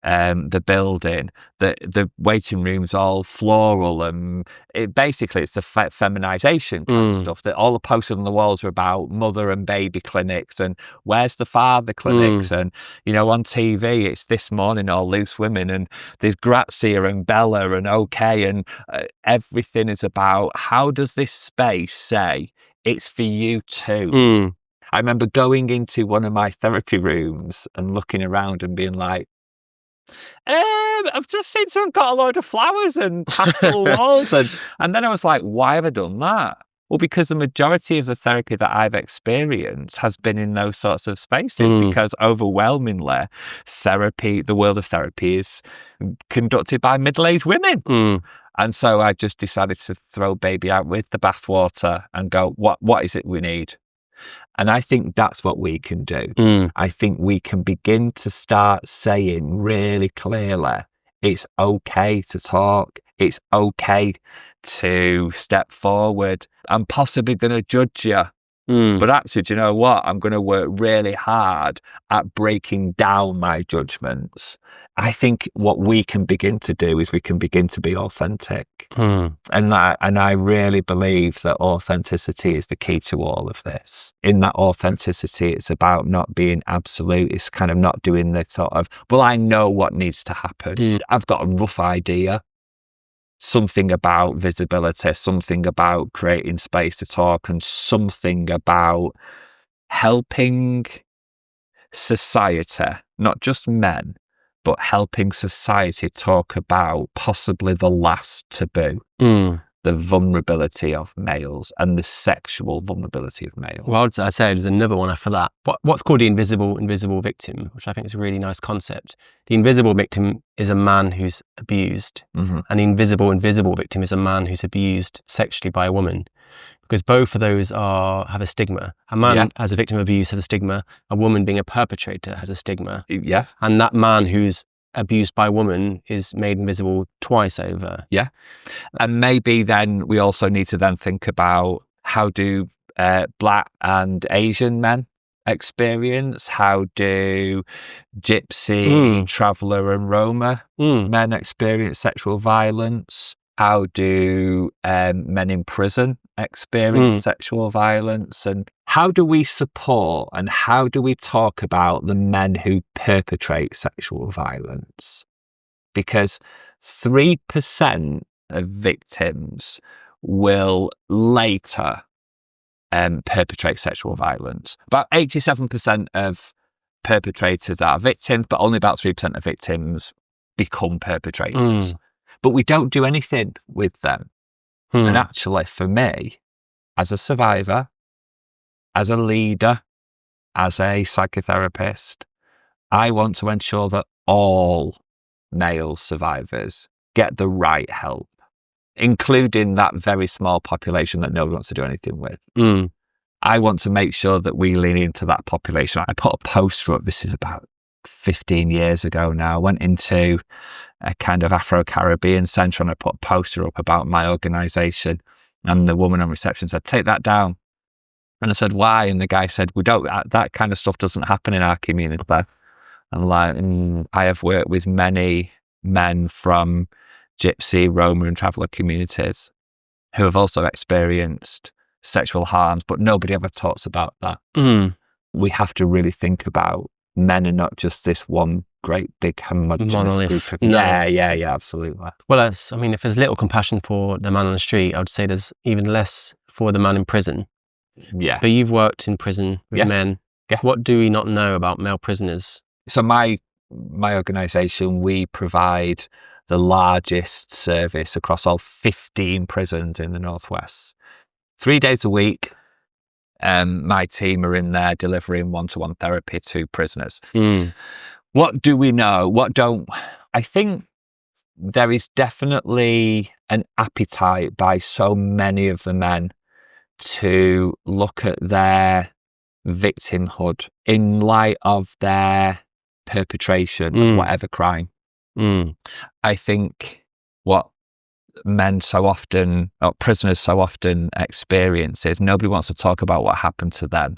S2: the building, the waiting room's all floral, and basically it's the feminization kind of stuff. That all the posters on the walls are about mother and baby clinics and where's the father clinics, and on TV it's This Morning or Loose Women, and there's Grazia and Bella and OK, and everything is about how does this space say it's for you too. I remember going into one of my therapy rooms and looking around and being like, I've just seen someone got a load of flowers and pastel walls, and then I was like, why have I done that? Well, because the majority of the therapy that I've experienced has been in those sorts of spaces, because overwhelmingly the world of therapy is conducted by middle-aged women. And so I just decided to throw baby out with the bathwater and go, what is it we need? And I think that's what we can do. I think we can begin to start saying really clearly, it's okay to talk. It's okay to step forward. I'm possibly going to judge you. But actually, do you know what? I'm going to work really hard at breaking down my judgments. I think what we can begin to do is we can begin to be authentic. And I really believe that authenticity is the key to all of this. In that authenticity, it's about not being absolute. It's kind of not doing the sort of, well, I know what needs to happen. I've got a rough idea. Something about visibility, something about creating space to talk, and something about helping society, not just men, but helping society talk about possibly the last taboo, the vulnerability of males and the sexual vulnerability of males.
S1: Well, I'd say there's another one after that. What's called the invisible victim, which I think is a really nice concept. The invisible victim is a man who's abused, and the invisible victim is a man who's abused sexually by a woman. Because both of those have a stigma. A man as a victim of abuse has a stigma. A woman being a perpetrator has a stigma.
S2: Yeah.
S1: And that man who's abused by a woman is made invisible twice over.
S2: Yeah. And maybe then we also need to then think about, how do Black and Asian men experience? How do Gypsy, Traveller and Roma men experience sexual violence? How do men in prison experience sexual violence? And how do we support and how do we talk about the men who perpetrate sexual violence? Because 3% of victims will later perpetrate sexual violence. About 87% of perpetrators are victims, but only about 3% of victims become perpetrators. But we don't do anything with them. And actually, for me, as a survivor, as a leader, as a psychotherapist, I want to ensure that all male survivors get the right help, including that very small population that no one wants to do anything with. I want to make sure that we lean into that population. I put a poster up, this is about 15 years ago now. I went into a kind of Afro-Caribbean centre and I put a poster up about my organisation, and the woman on reception said, take that down. And I said, why? And the guy said, that kind of stuff doesn't happen in our community. And like, I have worked with many men from Gypsy, Roma and traveller communities who have also experienced sexual harms, but nobody ever talks about that. We have to really think about men are not just this one great big homogenous
S1: Monolith.
S2: group of...
S1: No.
S2: Yeah, absolutely.
S1: Well, if there's little compassion for the man on the street, I would say there's even less for the man in prison.
S2: Yeah.
S1: But you've worked in prison with men.
S2: Yeah.
S1: What do we not know about male prisoners?
S2: So my organisation, we provide the largest service across all 15 prisons in the Northwest. 3 days a week, my team are in there delivering one-to-one therapy to prisoners. What do we know? What don't... I think there is definitely an appetite by so many of the men to look at their victimhood in light of their perpetration of whatever crime. I think what men so often, or prisoners so often experience is nobody wants to talk about what happened to them.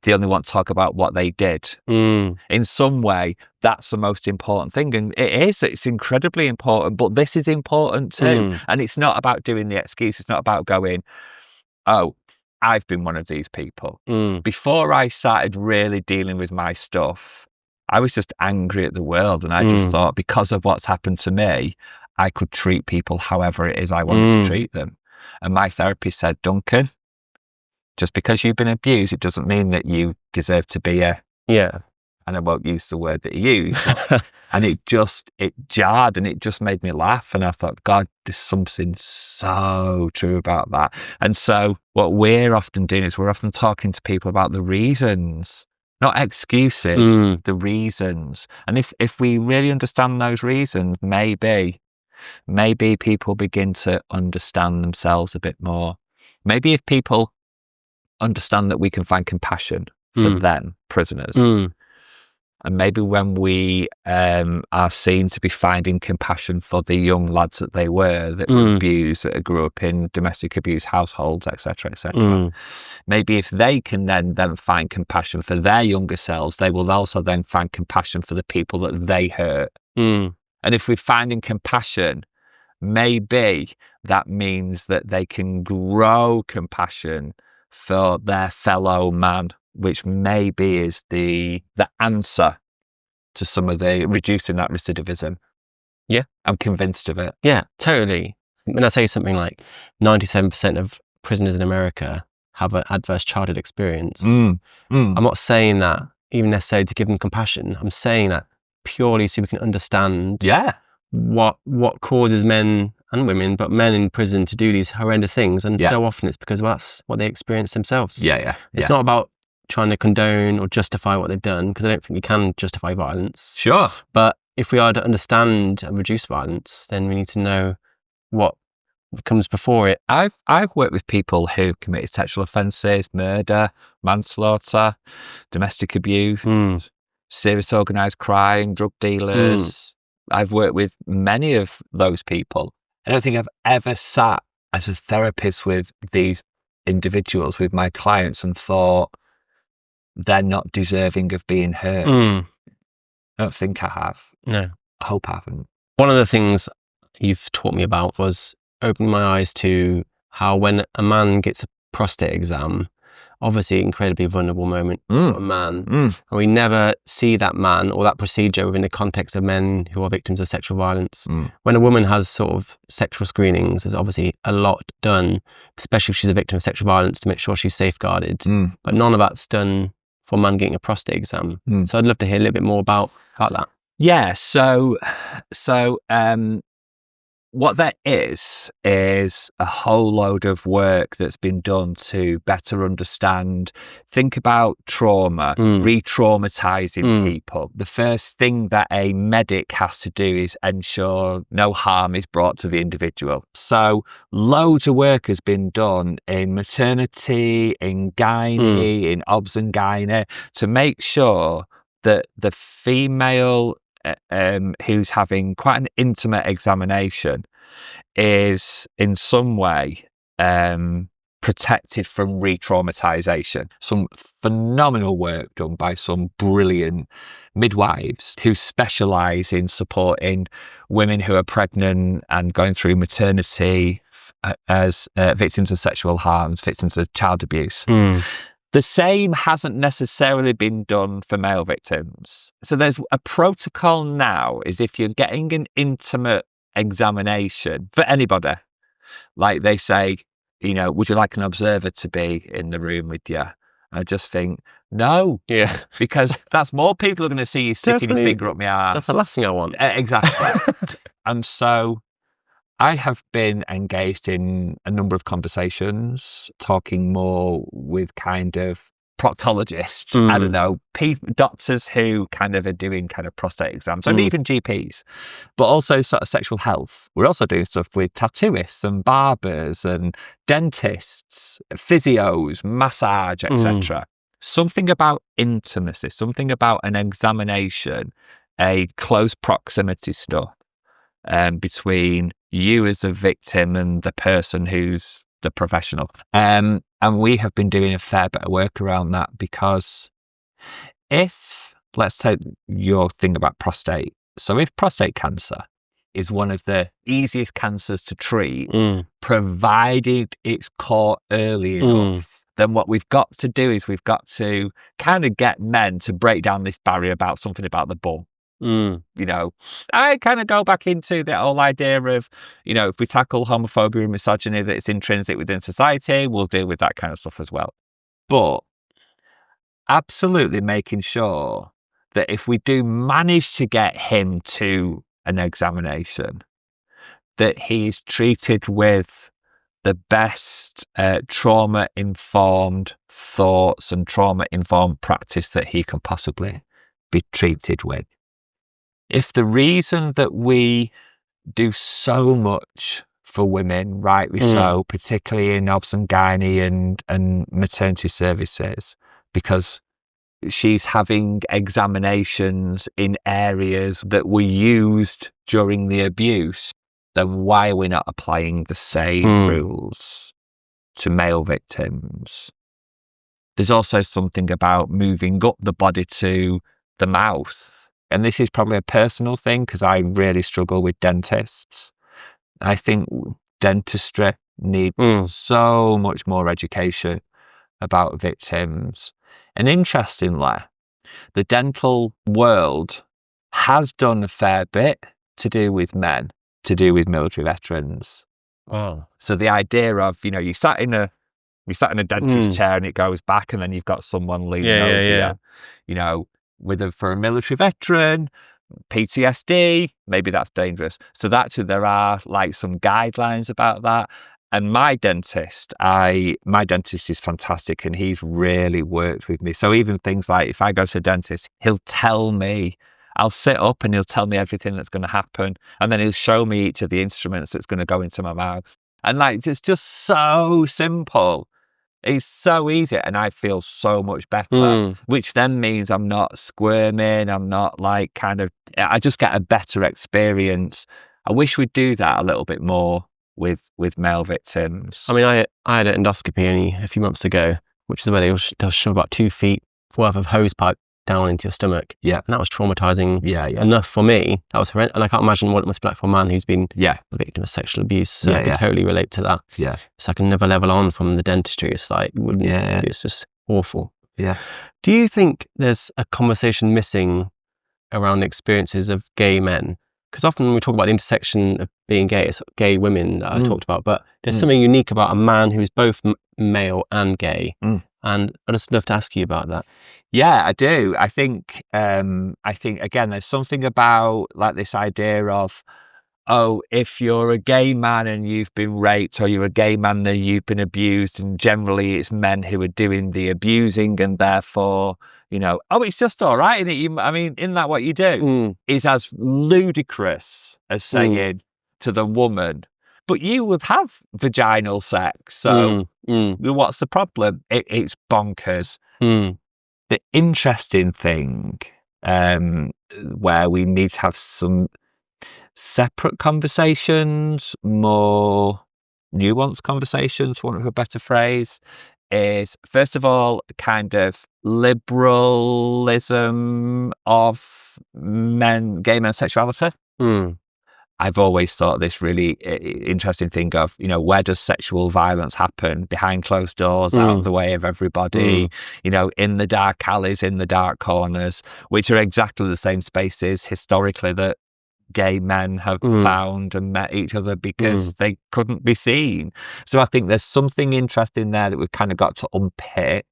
S2: They only want to talk about what they did. In some way, that's the most important thing. And it's incredibly important, but this is important too. And it's not about doing the excuse. It's not about going, oh, I've been one of these people. Before I started really dealing with my stuff, I was just angry at the world. And I just thought, because of what's happened to me, I could treat people however it is I wanted to treat them. And my therapist said, Duncan, just because you've been abused, it doesn't mean that you deserve to be a...
S1: Yeah.
S2: And I won't use the word that you use. And it jarred and it just made me laugh. And I thought, God, there's something so true about that. And so what we're often doing is we're often talking to people about the reasons, not excuses, the reasons. And if we really understand those reasons, maybe people begin to understand themselves a bit more. Maybe if people understand that we can find compassion for them, prisoners. And maybe when we are seen to be finding compassion for the young lads that they were, that were abused, that grew up in domestic abuse households, etc., etc. Maybe if they can then find compassion for their younger selves, they will also then find compassion for the people that they hurt. And if we're finding compassion, maybe that means that they can grow compassion for their fellow man, which maybe is the answer to some of the reducing that recidivism.
S1: Yeah.
S2: I'm convinced of it.
S1: Yeah, totally. When I say something like 97% of prisoners in America have an adverse childhood experience, I'm not saying that even necessarily to give them compassion. I'm saying that purely so we can understand what causes men and women, but men in prison to do these horrendous things. And so often it's because that's what they experience themselves. It's not about trying to condone or justify what they've done, because I don't think we can justify violence.
S2: Sure.
S1: But if we are to understand and reduce violence, then we need to know what comes before it.
S2: I've worked with people who committed sexual offences, murder, manslaughter, domestic abuse, serious organised crime, drug dealers. I've worked with many of those people. I don't think I've ever sat as a therapist with these individuals, with my clients, and thought they're not deserving of being hurt. I don't think I have.
S1: No.
S2: I hope I haven't.
S1: One of the things you've taught me about was opening my eyes to how when a man gets a prostate exam, obviously incredibly vulnerable moment for a man, and we never see that man or that procedure within the context of men who are victims of sexual violence. When a woman has sort of sexual screenings, there's obviously a lot done, especially if she's a victim of sexual violence, to make sure she's safeguarded. But none of that's done for a man getting a prostate exam. So I'd love to hear a little bit more about that.
S2: Yeah, so what there is a whole load of work that's been done to better understand, think about trauma, re-traumatizing people. The first thing that a medic has to do is ensure no harm is brought to the individual. So loads of work has been done in maternity, in gynae, in obs and gynae, to make sure that the female who's having quite an intimate examination is in some way protected from re-traumatization. Some phenomenal work done by some brilliant midwives who specialize in supporting women who are pregnant and going through maternity as victims of sexual harms, victims of child abuse. The same hasn't necessarily been done for male victims. So there's a protocol now, is if you're getting an intimate examination for anybody, like they say, you know, would you like an observer to be in the room with you? I just think, no.
S1: Yeah.
S2: Because that's more people are going to see you sticking your finger up my ass.
S1: That's the last thing I want.
S2: Exactly. And so I have been engaged in a number of conversations, talking more with kind of proctologists, I don't know, doctors who kind of are doing kind of prostate exams, and even GPs, but also sort of sexual health. We're also doing stuff with tattooists and barbers and dentists, physios, massage, etc. Something about intimacy, something about an examination, a close proximity stuff between you as a victim and the person who's the professional. And we have been doing a fair bit of work around that, because if, let's take your thing about prostate. So if prostate cancer is one of the easiest cancers to treat, provided it's caught early enough, then what we've got to do is we've got to kind of get men to break down this barrier about something about the bum. You know, I kind of go back into the whole idea of, you know, if we tackle homophobia and misogyny that it's intrinsic within society, we'll deal with that kind of stuff as well. But absolutely making sure that if we do manage to get him to an examination, that he's treated with the best trauma-informed thoughts and trauma-informed practice that he can possibly be treated with. If the reason that we do so much for women, rightly so, particularly in obs and gynae and maternity services, because she's having examinations in areas that were used during the abuse, then why are we not applying the same rules to male victims? There's also something about moving up the body to the mouth. And this is probably a personal thing, because I really struggle with dentists. I think dentistry needs so much more education about victims. And interestingly, the dental world has done a fair bit to do with men, to do with military veterans.
S1: Wow.
S2: So the idea of, you know, you sat in a dentist chair and it goes back, and then you've got someone leaning over you, you know, for a military veteran, PTSD, maybe that's dangerous. So there are like some guidelines about that. And my dentist is fantastic, and he's really worked with me. So even things like, if I go to a dentist, he'll tell me, I'll sit up and he'll tell me everything that's going to happen. And then he'll show me each of the instruments that's going to go into my mouth. And like, it's just so simple. It's so easy, and I feel so much better, which then means I'm not squirming. I'm not like I just get a better experience. I wish we'd do that a little bit more with male victims.
S1: I mean, I had an endoscopy only a few months ago, which is where they'll shove about 2 feet worth of hose pipe down into your stomach.
S2: Yeah.
S1: And that was traumatizing enough for me. That was horrendous. And I can't imagine what it must be like for a man who's been a victim of sexual abuse. So I can totally relate to that.
S2: Yeah.
S1: So I can never level on from the dentistry. It's like, it's just awful.
S2: Yeah.
S1: Do you think there's a conversation missing around the experiences of gay men? Because often when we talk about the intersection of being gay, it's gay women that I talked about, but there's something unique about a man who's both male and gay. And I'd just love to ask you about that.
S2: Yeah, I do. I think again, there's something about like this idea of, oh, if you're a gay man and you've been raped, or you're a gay man and you've been abused, and generally it's men who are doing the abusing, and therefore, you know, oh, it's just all right, isn't it? Isn't that what you do? Is as ludicrous as saying to the woman, but you would have vaginal sex, so what's the problem? It's bonkers. The interesting thing, where we need to have some separate conversations, more nuanced conversations, for want of a better phrase, is first of all kind of liberalism of gay men's sexuality. I've always thought this really interesting thing of, where does sexual violence happen? Behind closed doors, out of the way of everybody, in the dark alleys, in the dark corners, which are exactly the same spaces historically that gay men have found and met each other because they couldn't be seen. So I think there's something interesting there that we've kind of got to unpick.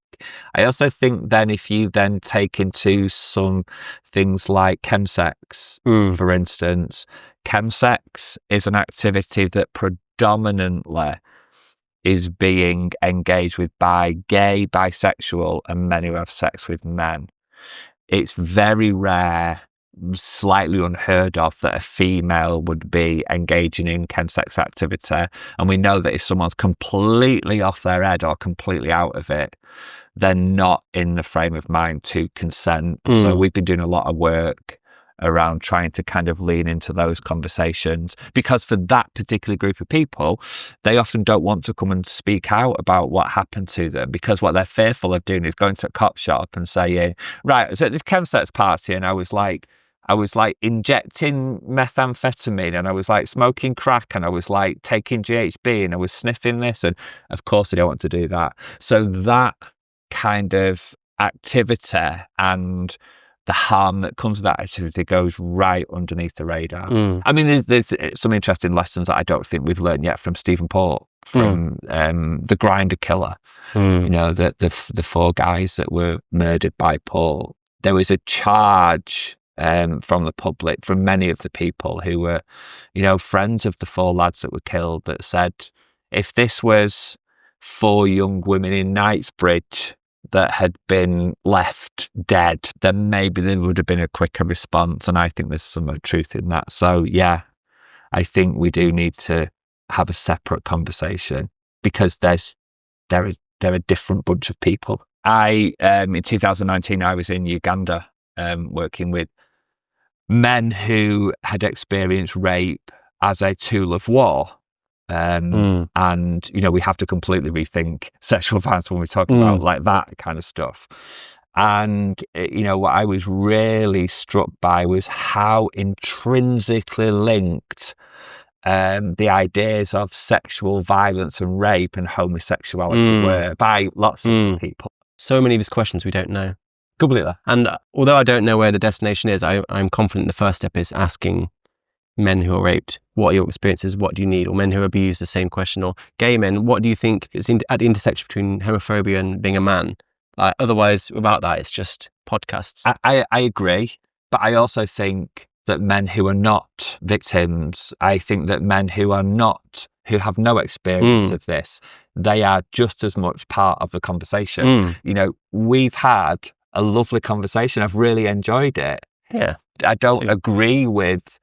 S2: I also think then if you then take into some things like chemsex, for instance, chemsex is an activity that predominantly is being engaged with by gay, bisexual and men who have sex with men. It's very rare, slightly unheard of, that a female would be engaging in chemsex activity. And we know that if someone's completely off their head or completely out of it, they're not in the frame of mind to consent. So we've been doing a lot of work around trying to kind of lean into those conversations, because for that particular group of people, they often don't want to come and speak out about what happened to them, because what they're fearful of doing is going to a cop shop and saying, right, I was at this chemsex party and I was like injecting methamphetamine and I was like smoking crack and I was like taking GHB and I was sniffing this, and of course they don't want to do that. So that kind of activity and the harm that comes with that activity goes right underneath the radar. I mean, there's some interesting lessons that I don't think we've learned yet from Stephen Port, from the Grinder killer. The 4 guys that were murdered by Port. There was a charge from the public, from many of the people who were, friends of the 4 lads that were killed, that said, if this was 4 young women in Knightsbridge that had been left dead, then maybe there would have been a quicker response. And I think there's some truth in that. So yeah, I think we do need to have a separate conversation, because they're a different bunch of people. In 2019, I was in Uganda working with men who had experienced rape as a tool of war. And, we have to completely rethink sexual violence when we're talking about like that kind of stuff. And, what I was really struck by was how intrinsically linked the ideas of sexual violence and rape and homosexuality were by lots of people.
S1: So many of these questions we don't know.
S2: Completely.
S1: And although I don't know where the destination is, I'm confident the first step is asking men who are raped, what are your experiences, what do you need? Or men who are abused, the same question. Or gay men, what do you think is at the intersection between homophobia and being a man? Otherwise, without that, it's just podcasts.
S2: I agree, but I also think that men who are not victims, I think that men who have no experience of this, they are just as much part of the conversation. We've had a lovely conversation. I've really enjoyed it.
S1: Yeah.
S2: I don't agree with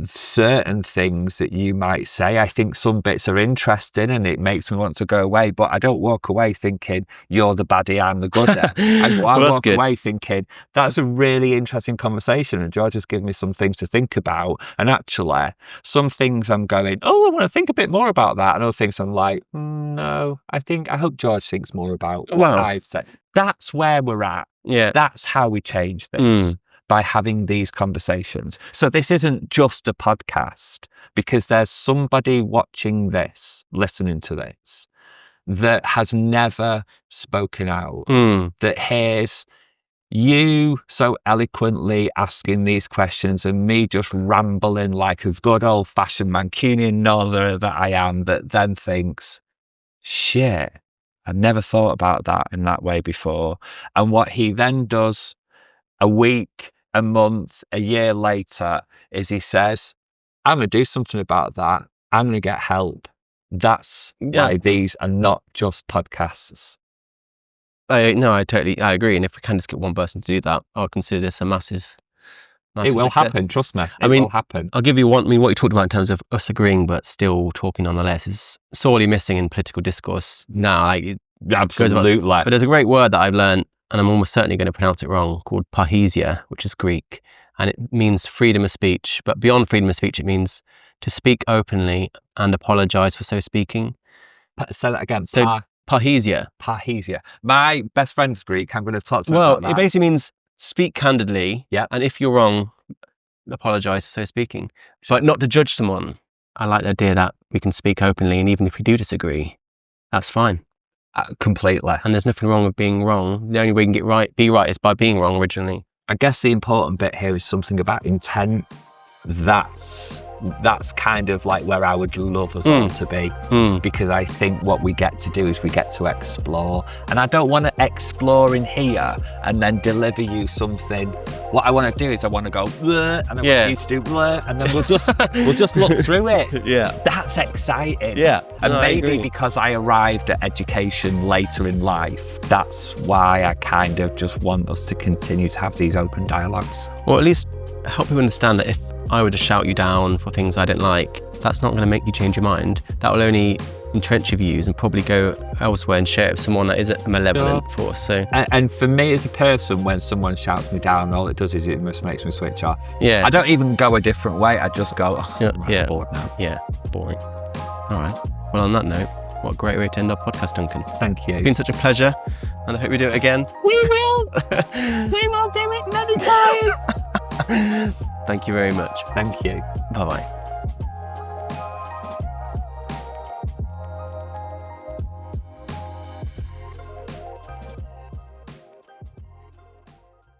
S2: certain things that you might say. I think some bits are interesting and it makes me want to go away, but I don't walk away thinking you're the baddie, I'm the gooder. I walk away thinking that's a really interesting conversation, and George has given me some things to think about. And actually, some things I'm going, I want to think a bit more about that, and other things I'm like, no, I hope George thinks more about what I've said. That's where we're at.
S1: Yeah,
S2: that's how we change things. By having these conversations. So this isn't just a podcast, because there's somebody watching this, listening to this, that has never spoken out, that hears you so eloquently asking these questions and me just rambling like a good old-fashioned Mancunian northerner that I am, that then thinks, shit, I've never thought about that in that way before. And what he then does a week, a month, a year later, is he says, I'm going to do something about that. I'm going to get help. That's why these are not just podcasts.
S1: I agree. And if we can just get one person to do that, I'll consider this a massive
S2: it will
S1: success.
S2: Happen, trust me. It will happen.
S1: I'll give you one. What you talked about in terms of us agreeing but still talking nonetheless is sorely missing in political discourse now.
S2: Absolutely.
S1: But there's a great word that I've learned, and I'm almost certainly going to pronounce it wrong, called parrhesia, which is Greek, and it means freedom of speech. But beyond freedom of speech, it means to speak openly and apologise for so speaking.
S2: Say that again.
S1: So parrhesia.
S2: Parrhesia. My best friend's Greek. I'm going to talk to him
S1: Well,
S2: about that.
S1: it basically means speak candidly.
S2: Yeah.
S1: And if you're wrong, apologise for so speaking. But not to judge someone. I like the idea that we can speak openly, and even if we do disagree, that's fine.
S2: Completely.
S1: And there's nothing wrong with being wrong. The only way you can be right is by being wrong originally.
S2: I guess the important bit here is something about intent. That's kind of like where I would love us all to be, because I think what we get to do is we get to explore, and I don't want to explore in here and then deliver you something. What I want to do is I want to go bleh, and I want you to do bleh, and then we'll just look through it.
S1: Yeah,
S2: that's exciting.
S1: Yeah,
S2: and maybe because I arrived at education later in life, that's why I kind of just want us to continue to have these open dialogues.
S1: Or at least help you understand that if I were to shout you down for things I didn't like, that's not going to make you change your mind. That will only entrench your views and probably go elsewhere and share it with someone that is a malevolent force. So,
S2: and for me as a person, when someone shouts me down, all it does is it just makes me switch off.
S1: Yeah.
S2: I don't even go a different way. I just go, I'm bored now.
S1: Yeah, boring. All right. Well, on that note, what a great way to end our podcast, Duncan.
S2: Thank you.
S1: It's been such a pleasure, and I hope we do it again.
S2: We will. We will do it many times.
S1: Thank you very much.
S2: Thank you.
S1: Bye-bye.